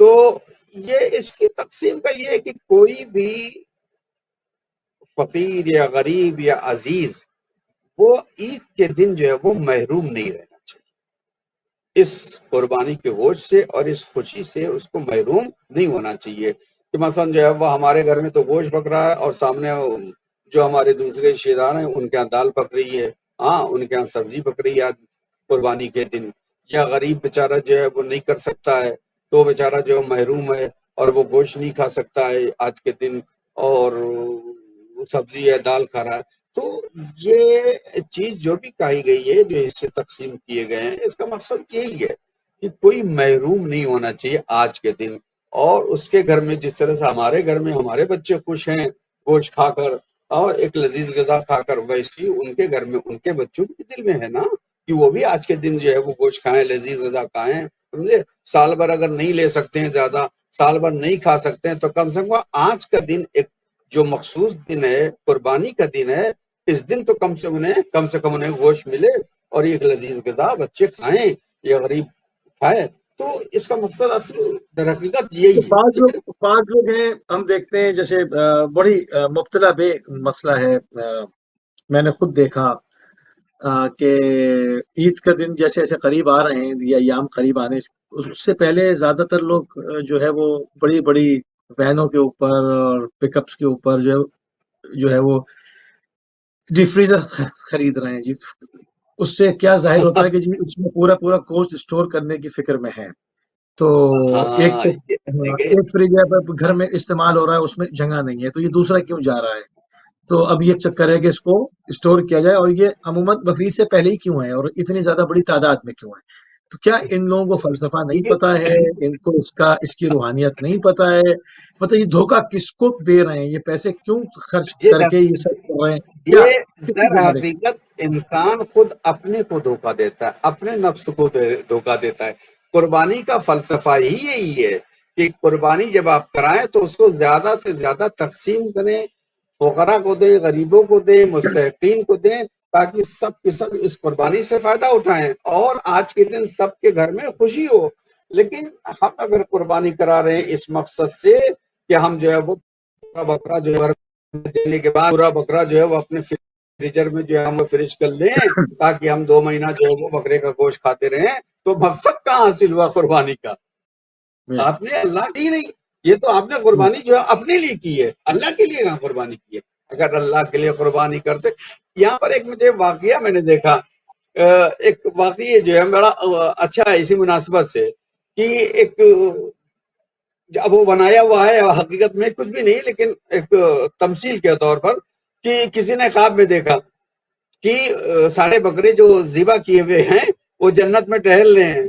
تو یہ اس کی تقسیم کا یہ ہے کہ کوئی بھی فقیر یا غریب یا عزیز وہ عید کے دن جو ہے وہ محروم نہیں رہنا چاہیے، اس قربانی کے گوشت سے اور اس خوشی سے اس کو محروم نہیں ہونا چاہیے کہ مثلا جو ہے وہ ہمارے گھر میں تو گوشت پک رہا ہے اور سامنے جو ہمارے دوسرے رشتے دار ہیں ان کے یہاں دال پک رہی ہے، ہاں ان کے یہاں سبزی پک رہی ہے آج قربانی کے دن، یا غریب بیچارہ جو ہے وہ نہیں کر سکتا ہے تو بیچارہ جو محروم ہے اور وہ گوشت نہیں کھا سکتا ہے آج کے دن، اور سبزی ہے دال کھا رہا ہے۔ تو یہ چیز جو بھی کہی گئی ہے، جو اس سے تقسیم کیے گئے ہیں، اس کا مقصد یہی ہے کہ کوئی محروم نہیں ہونا چاہیے آج کے دن، اور اس کے گھر میں جس طرح سے ہمارے گھر میں ہمارے بچے خوش ہیں گوشت کھا کر اور ایک لذیذ غذا کھا کر، ویسی ان کے گھر میں ان کے بچوں کے دل میں ہے نا کہ وہ بھی آج کے دن جو ہے وہ گوشت کھائیں، لذیذ غذا کھائیں، سمجھے۔ سال بھر اگر نہیں لے سکتے ہیں، زیادہ سال بھر نہیں کھا سکتے ہیں، تو کم سے کم آج کا دن ایک جو مخصوص دن ہے، قربانی کا دن ہے، اس دن تو کم سے کم انہیں گوشت ملے اور ایک لذیذ غذا بچے کھائیں یا غریب کھائے۔ تو اس کا مقصد اصل در حقیقت یہی ہے، ٹھیک ہے۔ بعض لوگ ہیں، ہم دیکھتے ہیں جیسے بڑی مبتلا بے مسئلہ ہے، میں نے خود دیکھا کہ عید کا دن جیسے جیسے قریب آ رہے ہیں یا ایام قریب آنے اس سے پہلے زیادہ تر لوگ جو ہے وہ بڑی بڑی وینوں کے اوپر اور پک اپس کے اوپر جو ہے وہ ڈیپ فریزر خرید رہے ہیں جی۔ اس سے کیا ظاہر ہوتا ہے کہ جی اس میں پورا گوشت اسٹور کرنے کی فکر میں ہے، تو ایک ہاں تو یہ دیکھیں، ایک فریج گھر میں استعمال ہو رہا ہے، اس میں جگہ نہیں ہے، تو یہ دوسرا کیوں جا رہا ہے؟ تو اب یہ چکر ہے کہ اس کو اسٹور کیا جائے، اور یہ عموماً بقرعید سے پہلے ہی کیوں ہے اور اتنی زیادہ بڑی تعداد میں کیوں ہے؟ تو کیا ان لوگوں کو فلسفہ نہیں پتا ہے، ان کو اس کی روحانیت نہیں پتا ہے؟ مطلب یہ دھوکہ کس کو دے رہے ہیں؟ یہ پیسے کیوں خرچ کر کے یہ سب کر رہے ہیں؟ کیا یہ کتنی در ذمہ داری؟ حقیقت انسان خود اپنے کو دھوکہ دیتا ہے، اپنے نفس کو دھوکہ دیتا ہے۔ قربانی کا فلسفہ ہی یہی ہے کہ قربانی جب آپ کرائیں تو اس کو زیادہ سے زیادہ تقسیم کریں، فقراء کو دیں، غریبوں کو دیں، مستحقین کو دیں، تاکہ سب کے سب اس قربانی سے فائدہ اٹھائیں اور آج کے دن سب کے گھر میں خوشی ہو۔ لیکن ہم اگر قربانی کرا رہے ہیں اس مقصد سے کہ ہم جو ہے وہ پورا بکرا جو ہے دینے کے بعد پورا بکرا جو ہے وہ اپنے فریجر میں جو ہے ہم فریج کر لیں تاکہ ہم 2 مہینہ جو ہے وہ بکرے کا گوشت کھاتے رہیں، تو مقصد کہاں حاصل ہوا قربانی کا؟ آپ نے اللہ کی نہیں، یہ تو آپ نے قربانی جو ہے اپنے لیے کی ہے، اللہ کے لیے کہاں قربانی کی ہے؟ اگر اللہ کے لیے قربانی کرتے۔ یہاں پر ایک مجھے واقعہ میں نے دیکھا، ایک واقعہ جو ہے بڑا اچھا ہے اسی مناسبت سے، کہ ایک اب وہ بنایا ہوا ہے، حقیقت میں کچھ بھی نہیں، لیکن ایک تمثیل کے طور پر، کہ کسی نے خواب میں دیکھا کہ سارے بکرے جو ذبح کیے ہوئے ہیں وہ جنت میں ٹہل رہے ہیں،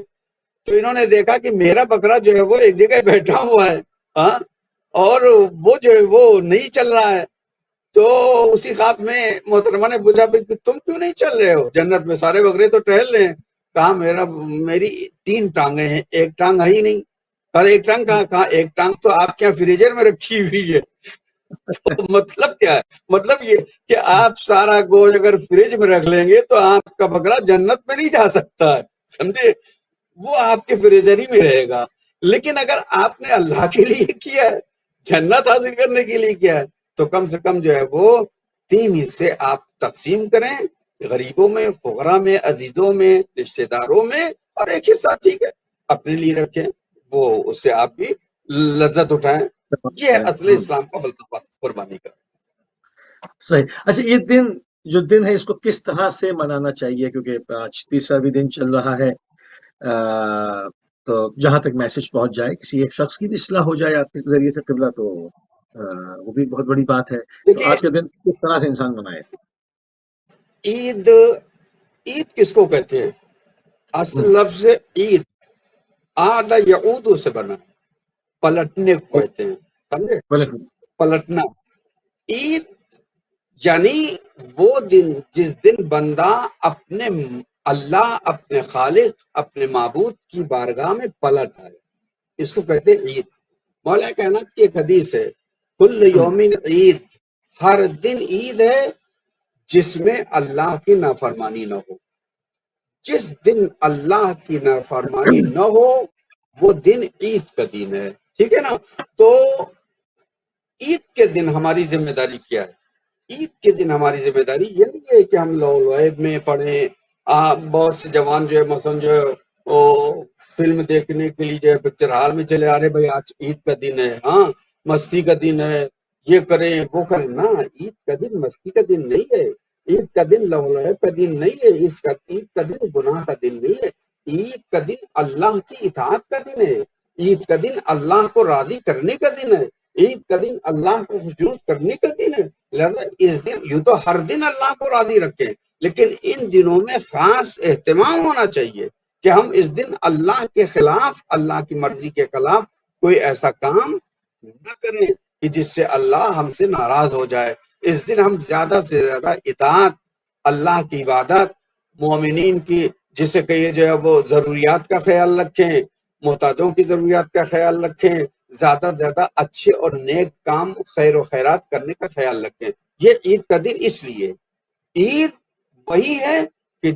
تو انہوں نے دیکھا کہ میرا بکرا جو ہے وہ ایک جگہ بیٹھا ہوا ہے، ہاں، اور وہ جو ہے وہ نہیں چل رہا ہے۔ تو اسی خواب میں محترمہ نے پوچھا کہ تم کیوں نہیں چل رہے ہو؟ جنت میں سارے بکرے تو ٹہل رہے ہیں۔ کہا میری 3 ٹانگیں ہیں، ایک ٹانگ ہے ہی نہیں۔ کہا ایک ٹانگ کہاں؟ ایک ٹانگ تو آپ کے فریجر میں رکھی ہوئی ہے۔ تو مطلب کیا ہے؟ مطلب یہ کہ آپ سارا گوشت اگر فریج میں رکھ لیں گے تو آپ کا بکرا جنت میں نہیں جا سکتا ہے، سمجھے؟ وہ آپ کے فریجر ہی میں رہے گا۔ لیکن اگر آپ نے اللہ کے لیے کیا ہے، جنت حاصل کرنے کے لیے کیا ہے، تو کم سے کم جو ہے وہ 3 حصے آپ تقسیم کریں، غریبوں میں، فقراء میں، عزیزوں میں، رشتہ داروں میں، اور ایک حصہ ٹھیک ہے اپنے لیے رکھیں، وہ اس سے آپ بھی لذت اٹھائیں۔ یہ ہے اصل اسلام کا فلسفہ قربانی کا۔ صحیح۔ اچھا، یہ دن جو دن ہے اس کو کس طرح سے منانا چاہیے؟ کیونکہ آج 30واں بھی دن چل رہا ہے، تو جہاں تک میسج پہنچ جائے، کسی ایک شخص کی بھی اصلاح ہو جائے آپ کے ذریعے سے قبلہ، تو وہ بھی بہت بڑی بات ہے۔ تو دیکھیے، آج کا دن کس طرح سے انسان منائے؟ عید عید کس کو کہتے ہیں؟ اصل لفظ عید عاد یعود سے بنا، پلٹنے کو کہتے ہیں، سمجھے؟ پلٹنا۔ عید یعنی وہ دن جس دن بندہ اپنے اللہ، اپنے خالق، اپنے معبود کی بارگاہ میں پلٹ آئے، اس کو کہتے ہیں عید۔ مولا کائنات کی ایک حدیث ہے، کل یومن عید، ہر دن عید ہے جس میں اللہ کی نافرمانی نہ ہو۔ جس دن اللہ کی نافرمانی نہ ہو وہ دن عید کا دن ہے، ٹھیک ہے نا؟ تو عید کے دن ہماری ذمہ داری کیا ہے؟ عید کے دن ہماری ذمہ داری یہ نہیں ہے کہ ہم لوب میں پڑھیں۔ بہت سے جوان جو ہے مثلا جو ہے وہ فلم دیکھنے کے لیے جو ہے پکچر ہال میں چلے آ رہے، بھائی آج عید کا دن ہے، ہاں مستی کا دن ہے، یہ کریں وہ کریں۔ نا، عید کا دن مستی کا دن نہیں ہے، عید کا دن لوب کا دن نہیں ہے، عید کا دن گناہ کا دن نہیں ہے، عید کا دن اللہ کی اطاعت کا دن ہے، عید کا دن اللہ کو راضی کرنے کا دن ہے، عید کا دن اللہ کو خوشنود کرنے کا دن ہے۔ لہذا اس دن یوں تو ہر دن اللہ کو راضی رکھیں، لیکن ان دنوں میں خاص اہتمام ہونا چاہیے کہ ہم اس دن اللہ کے خلاف، اللہ کی مرضی کے خلاف کوئی ایسا کام نہ کریں کہ جس سے اللہ ہم سے ناراض ہو جائے۔ اس دن ہم زیادہ سے زیادہ اطاعت، اللہ کی عبادت، مومنین کی جسے کہیے جو ہے وہ ضروریات کا خیال رکھیں، محتاجوں کی ضروریات کا خیال رکھیں، زیادہ سے زیادہ اچھے اور نیک کام، خیر و خیرات کرنے کا خیال رکھیں۔ یہ عید کا دن اس لیے، عید وہی ہے کہ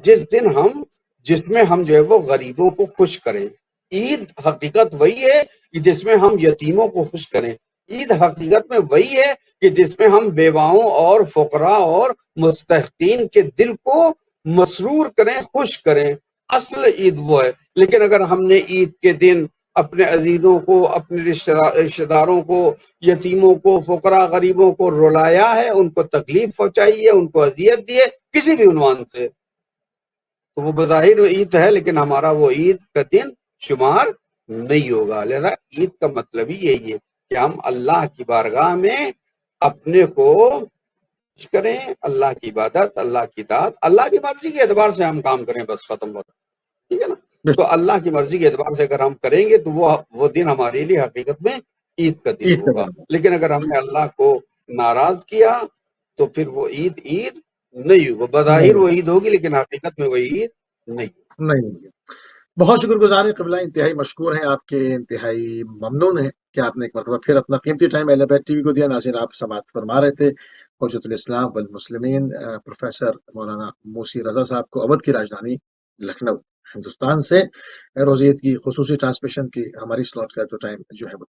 جس میں ہم جو ہے وہ غریبوں کو خوش کریں۔ عید حقیقت وہی ہے کہ جس میں ہم یتیموں کو خوش کریں۔ عید حقیقت میں وہی ہے کہ جس میں ہم بیواؤں اور فقراء اور مستحقین کے دل کو مسرور کریں، خوش کریں۔ اصل عید وہ ہے۔ لیکن اگر ہم نے عید کے دن اپنے عزیزوں کو، اپنے رشتہ داروں کو، یتیموں کو، فقراء غریبوں کو رلایا ہے، ان کو تکلیف پہنچائی ہے، ان کو اذیت دی ہے کسی بھی عنوان سے، تو وہ بظاہر عید ہے لیکن ہمارا وہ عید کا دن شمار نہیں ہوگا۔ لہذا عید کا مطلب ہی یہی ہے کہ ہم اللہ کی بارگاہ میں اپنے کو کریں، اللہ کی عبادت، اللہ کی اطاعت، اللہ کی مرضی کے اعتبار سے ہم کام کریں، بس ختم ہوتا، ٹھیک ہے نا؟ تو اللہ کی مرضی کے اعتبار سے اگر ہم کریں گے تو وہ دن ہمارے لیے حقیقت میں عید کا دن ہوگا. لیکن اگر ہم نے اللہ کو ناراض کیا تو پھر وہ عید نہیں ہوگا. بظاہر وہ عید ہوگی لیکن حقیقت میں وہ عید نہیں ہوگی. بہت شکر گزار ہیں قبلہ، انتہائی مشکور ہیں آپ کے، انتہائی ممنون ہیں کہ آپ نے ایک مرتبہ پھر اپنا قیمتی ٹائم اہل بیت ٹی وی کو دیا. ناظرین، آپ سماعت فرما رہے تھے حجت الاسلام والمسلمین پروفیسر مولانا موسی رضا صاحب کو، اودھ کی راجدھانی لکھنؤ ہندوستان سے. روز عید کی خصوصی ٹرانسمیشن کی ہماری سلاٹ کا تو ٹائم جو ہے